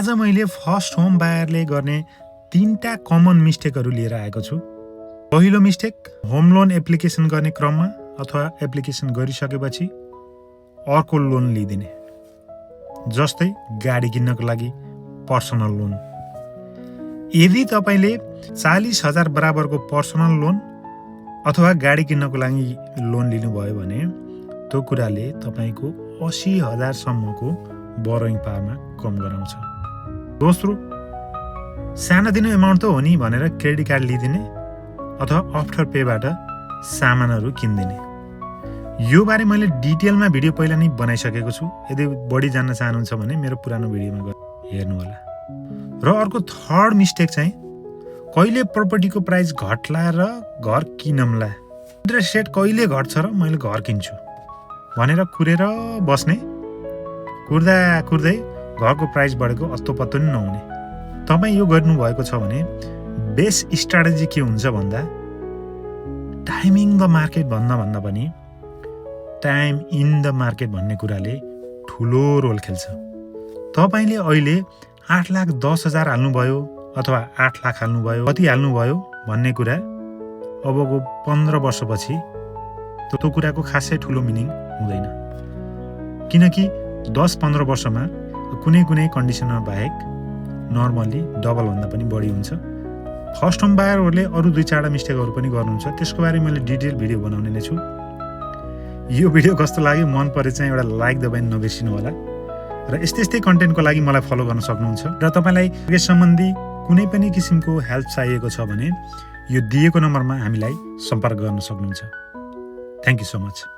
आज मैले first home बायरले गर्ने 3टा कमन मिस्टेकहरू लिएर आएको छु। पहिलो मिस्टेक, होम लोन एप्लिकेसन गर्ने क्रममा अथवा एप्लिकेसन गरिसकेपछि अर्को लोन लिइदिने। जस्तै गाडी किन्नको लागि पर्सनल लोन। यदि तपाईले 40,000 बराबरको पर्सनल लोन अथवा गाडी किन्नको लागि लोन लिनुभयो भने त्यो कुराले तपाईको 80,000 सम्मको बोरोइङ पावरमा कम गराउँछ। दोस्रो, सानोतिनो एमाउन्ट त हो नि भनेर क्रेडिट कार्ड लिइदिने अथवा आफ्टर पेबाट सामानहरू किनिदिने। यो बारे मैले डिटेलमा भिडियो पहिला नै बनाइसकेको छु। यदि बढी जान्न चाहनुहुन्छ भने मेरो पुरानो भिडियोमा गएर हेर्नु होला। र अर्को थर्ड मिस्टेक चाहिँ कहिले प्रपर्टीको प्राइस घट्ला र घर किनौँला, इन्ट्रेस्ट रेट कहिले घट्छ र मैले घर किन्छु भनेर कुरेर बस्ने। कुर्दा कुर्दै घरको प्राइस बढेको अत्तो पत्तो नि नहुने। तपाईँ यो गर्नुभएको छ भने बेस्ट स्ट्राटेजी के हुन्छ भन्दा टाइमिङ द मार्केट भन्दा पनि टाइम इन द मार्केट भन्ने कुराले ठुलो रोल खेल्छ। तपाईँले अहिले 8,10,000 हाल्नुभयो अथवा 8 लाख हाल्नुभयो, कति हाल्नुभयो भन्ने कुरा अबको 15 वर्षपछि त्यो कुराको खासै ठुलो मिनिङ हुँदैन। किनकि 10-15 वर्षमा कुनै कुनै कन्डिसनमा बाहेक नर्मल्ली डबलभन्दा पनि बढी हुन्छ। फर्स्ट होम बायरहरूले अरू 2-4 मिस्टेकहरू पनि गर्नुहुन्छ, त्यसको बारे मैले डिटेल भिडियो बनाउने नै छु। यो भिडियो कस्तो लाग्यो, मन परे चाहिँ एउटा लाइक दबाउन नबिर्सिनु होला। र यस्तै कन्टेन्टको लागि मलाई फलो गर्न सक्नुहुन्छ। र तपाईँलाई यस सम्बन्धी कुनै पनि किसिमको हेल्प चाहिएको छ भने यो दिएको नम्बरमा हामीलाई सम्पर्क गर्न सक्नुहुन्छ। Thank you so much.